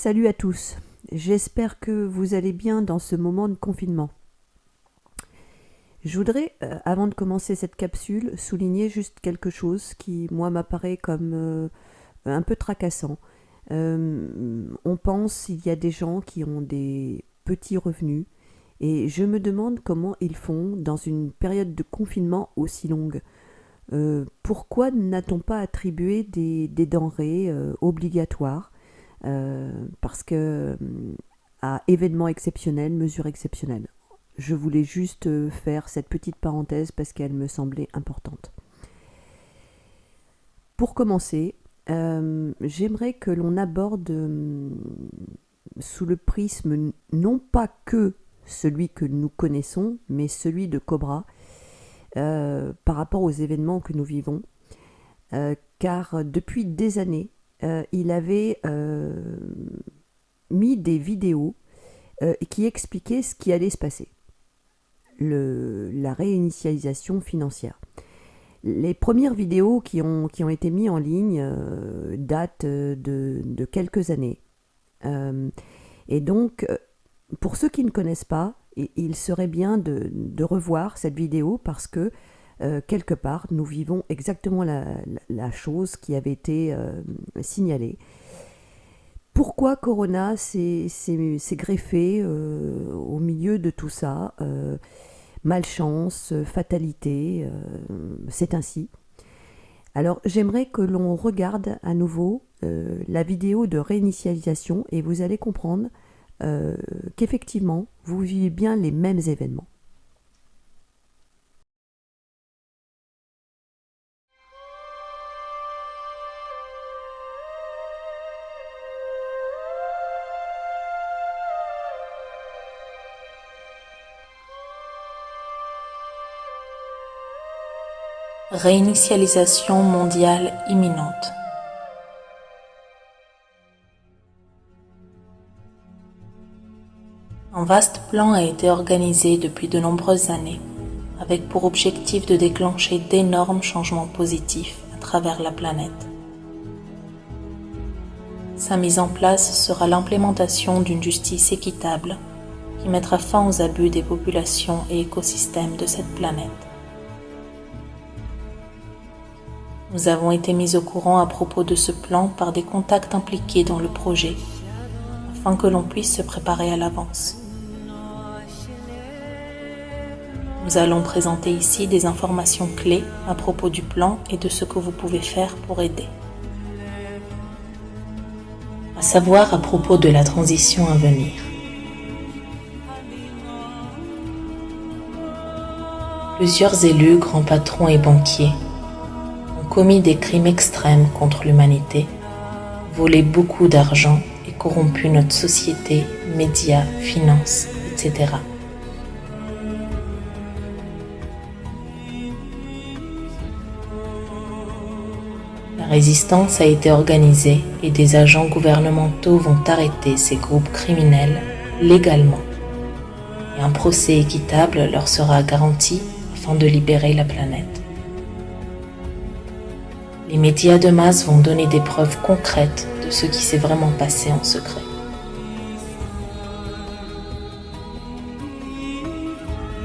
Salut à tous, j'espère que vous allez bien dans ce moment de confinement. Je voudrais, avant de commencer cette capsule, souligner juste quelque chose qui, moi, m'apparaît comme un peu tracassant. On pense qu'il y a des gens qui ont des petits revenus et je me demande comment ils font dans une période de confinement aussi longue. Pourquoi n'a-t-on pas attribué des denrées obligatoires parce que à événements exceptionnels, mesures exceptionnelles. Je voulais juste faire cette petite parenthèse parce qu'elle me semblait importante. Pour commencer, j'aimerais que l'on aborde sous le prisme non pas que celui que nous connaissons, mais celui de Cobra par rapport aux événements que nous vivons. Car depuis des années, il avait mis des vidéos qui expliquaient ce qui allait se passer, la réinitialisation financière. Les premières vidéos qui ont été mises en ligne datent de quelques années. Et donc, pour ceux qui ne connaissent pas, il serait bien de revoir cette vidéo parce que quelque part, nous vivons exactement la chose qui avait été signalée. Pourquoi Corona s'est greffé au milieu de tout ça malchance, fatalité, c'est ainsi. Alors j'aimerais que l'on regarde à nouveau la vidéo de réinitialisation et vous allez comprendre qu'effectivement, vous vivez bien les mêmes événements. Réinitialisation mondiale imminente. Un vaste plan a été organisé depuis de nombreuses années, avec pour objectif de déclencher d'énormes changements positifs à travers la planète. Sa mise en place sera l'implémentation d'une justice équitable qui mettra fin aux abus des populations et écosystèmes de cette planète. Nous avons été mis au courant à propos de ce plan par des contacts impliqués dans le projet, afin que l'on puisse se préparer à l'avance. Nous allons présenter ici des informations clés à propos du plan et de ce que vous pouvez faire pour aider. À savoir à propos de la transition à venir. Plusieurs élus, grands patrons et banquiers ont commis des crimes extrêmes contre l'humanité, volé beaucoup d'argent et corrompu notre société, médias, finances, etc. La résistance a été organisée et des agents gouvernementaux vont arrêter ces groupes criminels légalement. Et un procès équitable leur sera garanti afin de libérer la planète. Les médias de masse vont donner des preuves concrètes de ce qui s'est vraiment passé en secret.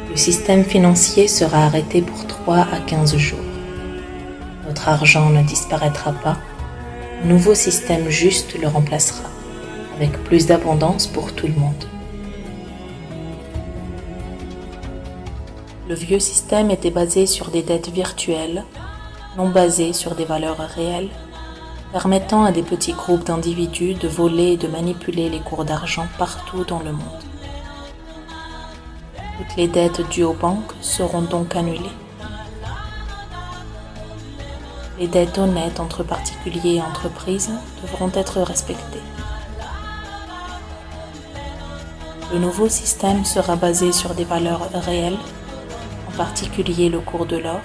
Le système financier sera arrêté pour 3 à 15 jours. Notre argent ne disparaîtra pas, un nouveau système juste le remplacera, avec plus d'abondance pour tout le monde. Le vieux système était basé sur des dettes virtuelles, non basées sur des valeurs réelles, permettant à des petits groupes d'individus de voler et de manipuler les cours d'argent partout dans le monde. Toutes les dettes dues aux banques seront donc annulées. Les dettes honnêtes entre particuliers et entreprises devront être respectées. Le nouveau système sera basé sur des valeurs réelles, en particulier le cours de l'or,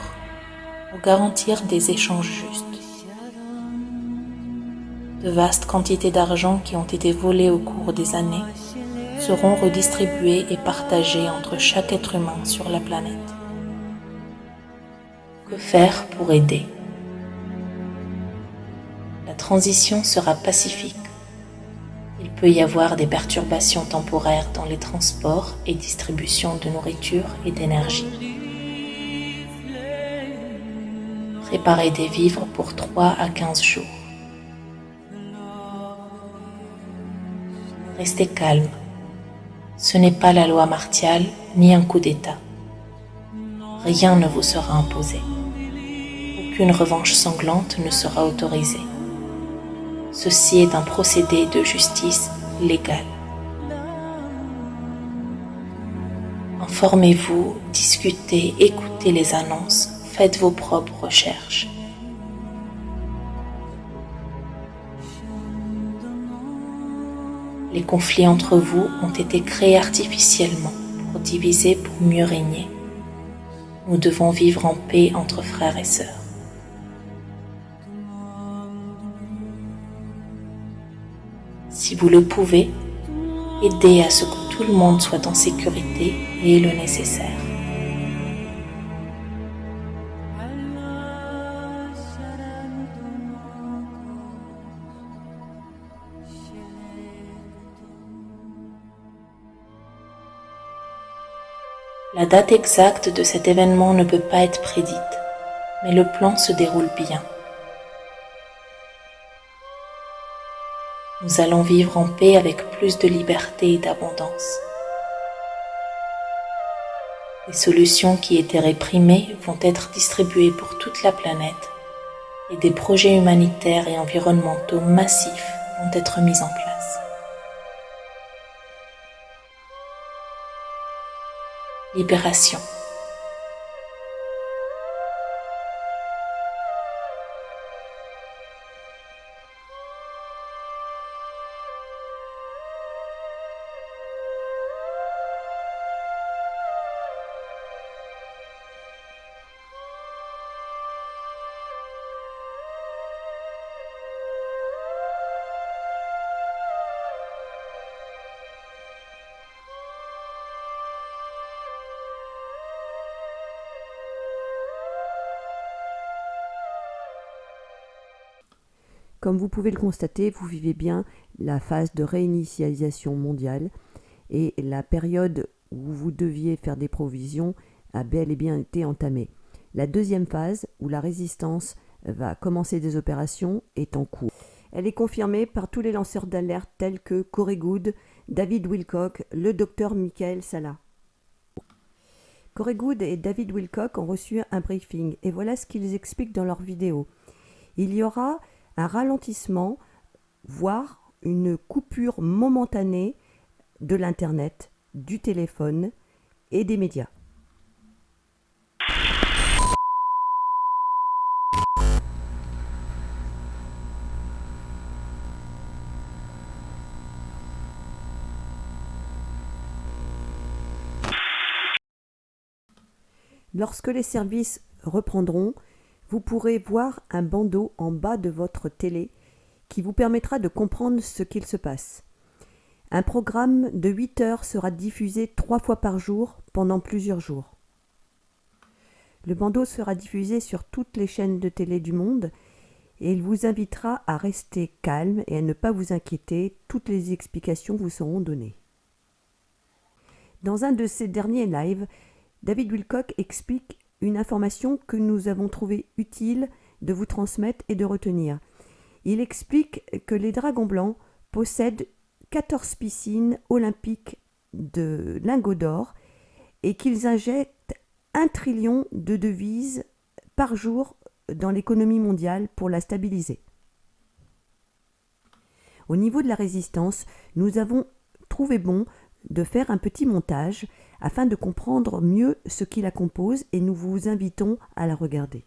pour garantir des échanges justes. De vastes quantités d'argent qui ont été volées au cours des années seront redistribuées et partagées entre chaque être humain sur la planète. Que faire pour aider ? La transition sera pacifique. Il peut y avoir des perturbations temporaires dans les transports et distributions de nourriture et d'énergie. Préparez des vivres pour 3 à 15 jours. Restez calme. Ce n'est pas la loi martiale ni un coup d'État. Rien ne vous sera imposé. Aucune revanche sanglante ne sera autorisée. Ceci est un procédé de justice légale. Informez-vous, discutez, écoutez les annonces, faites vos propres recherches. Les conflits entre vous ont été créés artificiellement pour diviser, pour mieux régner. Nous devons vivre en paix entre frères et sœurs. Si vous le pouvez, aidez à ce que tout le monde soit en sécurité et ait le nécessaire. La date exacte de cet événement ne peut pas être prédite, mais le plan se déroule bien. Nous allons vivre en paix avec plus de liberté et d'abondance. Les solutions qui étaient réprimées vont être distribuées pour toute la planète et des projets humanitaires et environnementaux massifs vont être mis en place. Libération. Comme vous pouvez le constater, vous vivez bien la phase de réinitialisation mondiale et la période où vous deviez faire des provisions a bel et bien été entamée. La deuxième phase, où la résistance va commencer des opérations, est en cours. Elle est confirmée par tous les lanceurs d'alerte tels que Corey Goode, David Wilcock, le docteur Michael Salla. Corey Goode et David Wilcock ont reçu un briefing et voilà ce qu'ils expliquent dans leur vidéo. Il y aura un ralentissement, voire une coupure momentanée de l'Internet, du téléphone et des médias. Lorsque les services reprendront, vous pourrez voir un bandeau en bas de votre télé qui vous permettra de comprendre ce qu'il se passe. Un programme de 8 heures sera diffusé 3 fois par jour pendant plusieurs jours. Le bandeau sera diffusé sur toutes les chaînes de télé du monde et il vous invitera à rester calme et à ne pas vous inquiéter, toutes les explications vous seront données. Dans un de ces derniers lives, David Wilcock explique une information que nous avons trouvé utile de vous transmettre et de retenir. Il explique que les Dragons Blancs possèdent 14 piscines olympiques de lingots d'or et qu'ils injectent 1 trillion de devises par jour dans l'économie mondiale pour la stabiliser. Au niveau de la résistance, nous avons trouvé bon de faire un petit montage afin de comprendre mieux ce qui la compose et nous vous invitons à la regarder.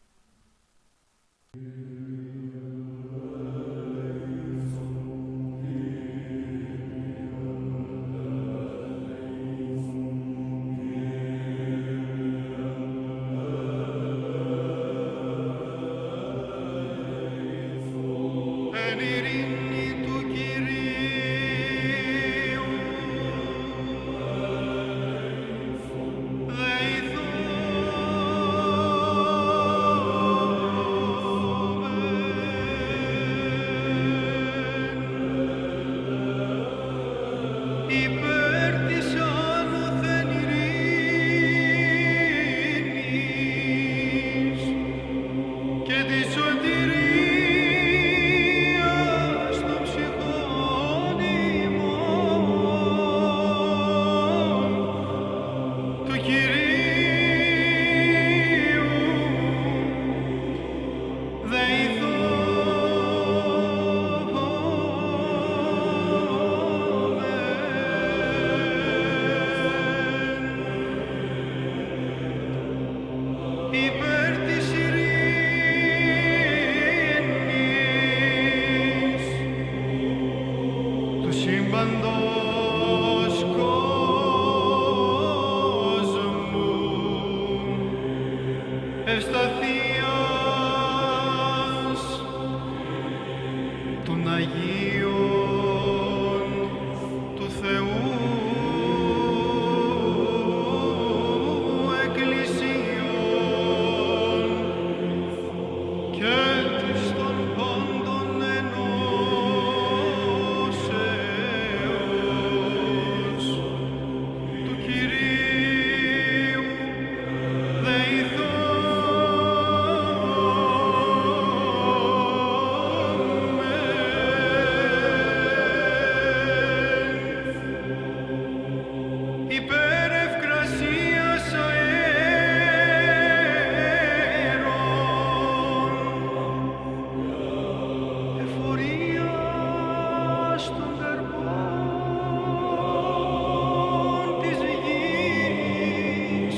υπέρ της ειρήνης του σύμπαντος κόσμου ευσταθίας των Αγίων του Θεού εκκλησίων και της των πάντων ενώσεως του Κυρίου δεηθόμεν υπέρ ευκρασίας αέρων εφορίας των καρπών της γης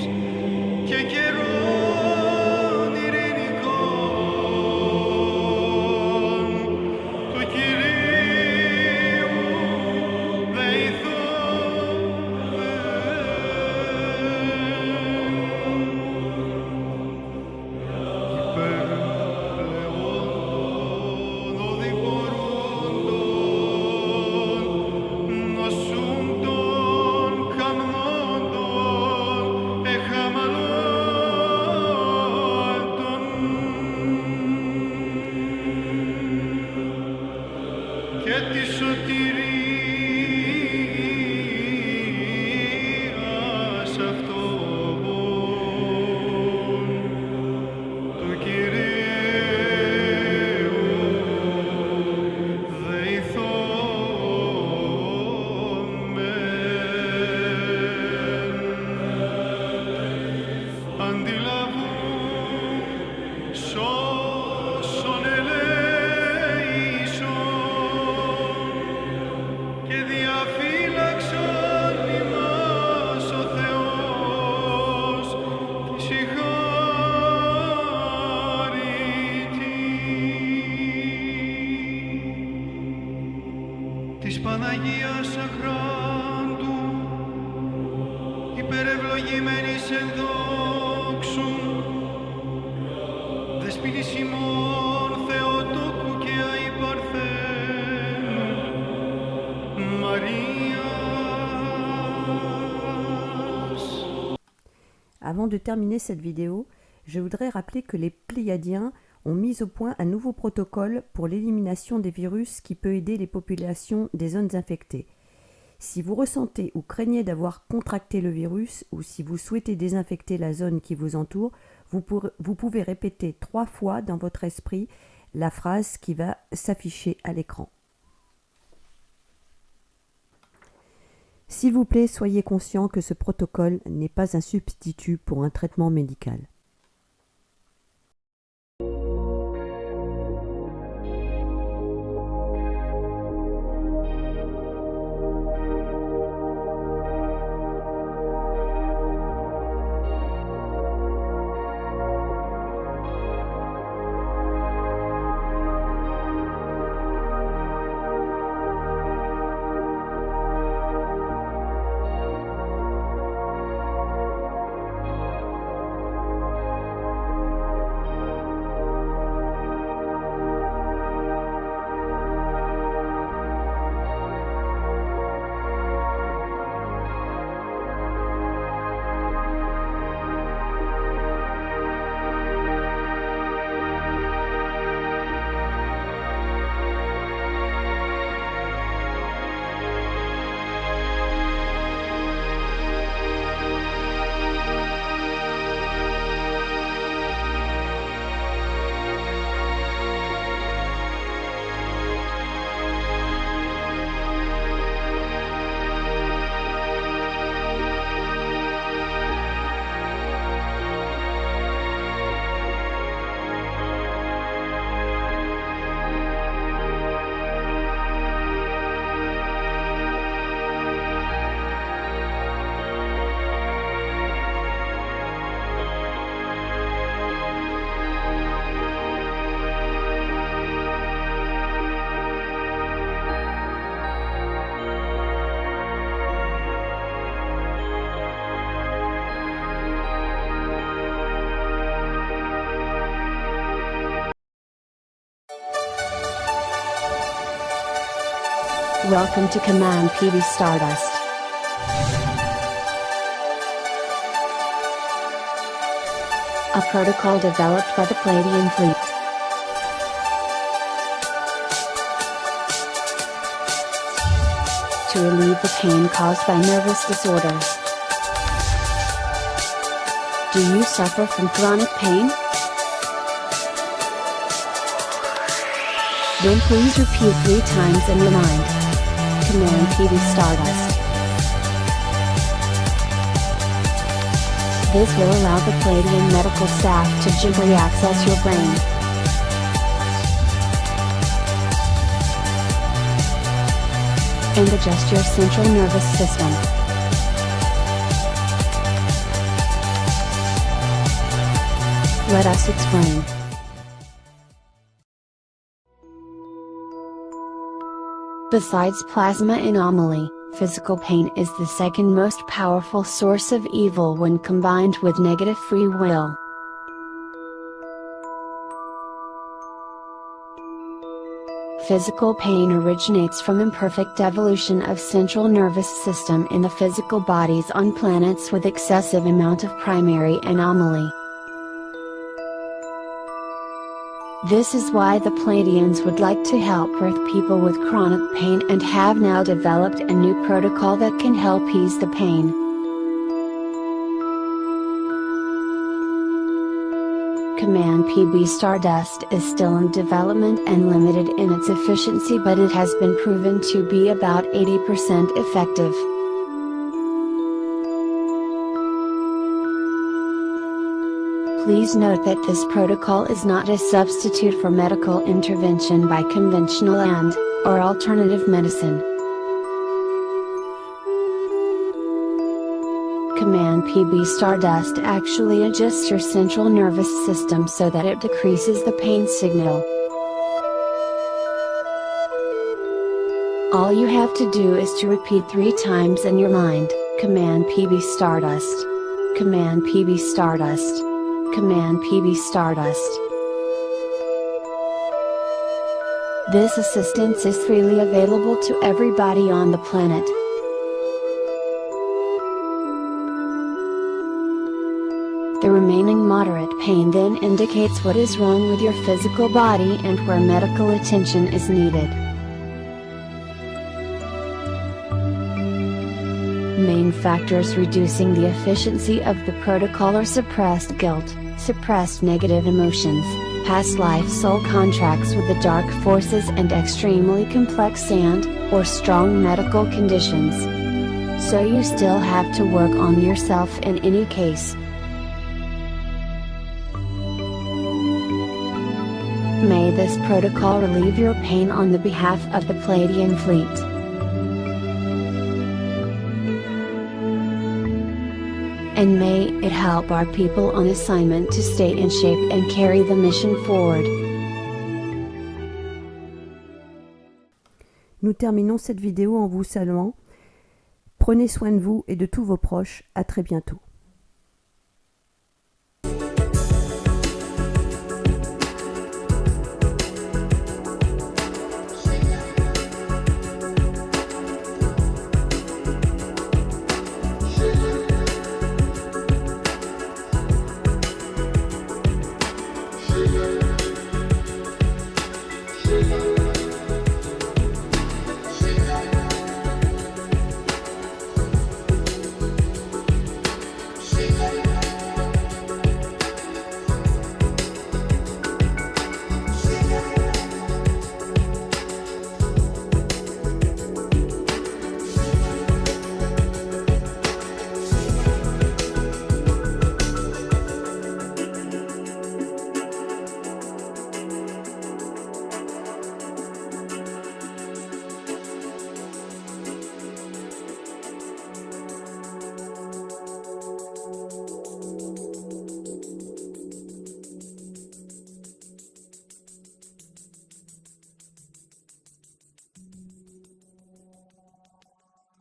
και καιρών ειρηνικών του Κυρίου υπέρ πλεόντων οδηγορούντων νοσούντων καμνόντων εχαμαλώτων και τη σωτηρίας αυτών του Κυρίου δεηθόμεν αντιλαβούν σώσον ελέησον και διαφύλαξον ημάς ο Θεός της της Παναγίας Αχράντου υπερευλογημένης εν δόξου δεσποινής ημών Θεοτόκου και αϊπαρθένου Μαρίας. Avant de terminer cette vidéo, je voudrais rappeler que les Pléiadiens ont mis au point un nouveau protocole pour l'élimination des virus qui peut aider les populations des zones infectées. Si vous ressentez ou craignez d'avoir contracté le virus ou si vous souhaitez désinfecter la zone qui vous entoure, vous pouvez répéter 3 fois dans votre esprit la phrase qui va s'afficher à l'écran. S'il vous plaît, soyez conscient que ce protocole n'est pas un substitut pour un traitement médical. Welcome to Command PB Stardust. A protocol developed by the Palladian Fleet. To relieve the pain caused by nervous disorders. Do you suffer from chronic pain? Then please repeat 3 times in your mind. Command PB Stardust. This will allow the Palladian medical staff to gently access your brain. And adjust your central nervous system. Let us explain. Besides plasma anomaly, physical pain is the second most powerful source of evil when combined with negative free will. Physical pain originates from imperfect evolution of central nervous system in the physical bodies on planets with excessive amount of primary anomaly. This is why the Pleiadians would like to help Earth people with chronic pain and have now developed a new protocol that can help ease the pain. Command PB Stardust is still in development and limited in its efficiency, but it has been proven to be about 80% effective. Please note that this protocol is not a substitute for medical intervention by conventional or alternative medicine. Command PB Stardust actually adjusts your central nervous system so that it decreases the pain signal. All you have to do is to repeat 3 times in your mind, Command PB Stardust. Command PB Stardust. Command PB Stardust. This assistance is freely available to everybody on the planet. The remaining moderate pain then indicates what is wrong with your physical body and where medical attention is needed. Main factors reducing the efficiency of the protocol are suppressed guilt, suppressed negative emotions, past life soul contracts with the dark forces, and extremely complex or strong medical conditions. So you still have to work on yourself in any case. May this protocol relieve your pain on the behalf of the Palladian Fleet. And may it help our people on assignment to stay in shape and carry the mission forward. Nous terminons cette vidéo en vous saluant. Prenez soin de vous et de tous vos proches. À très bientôt.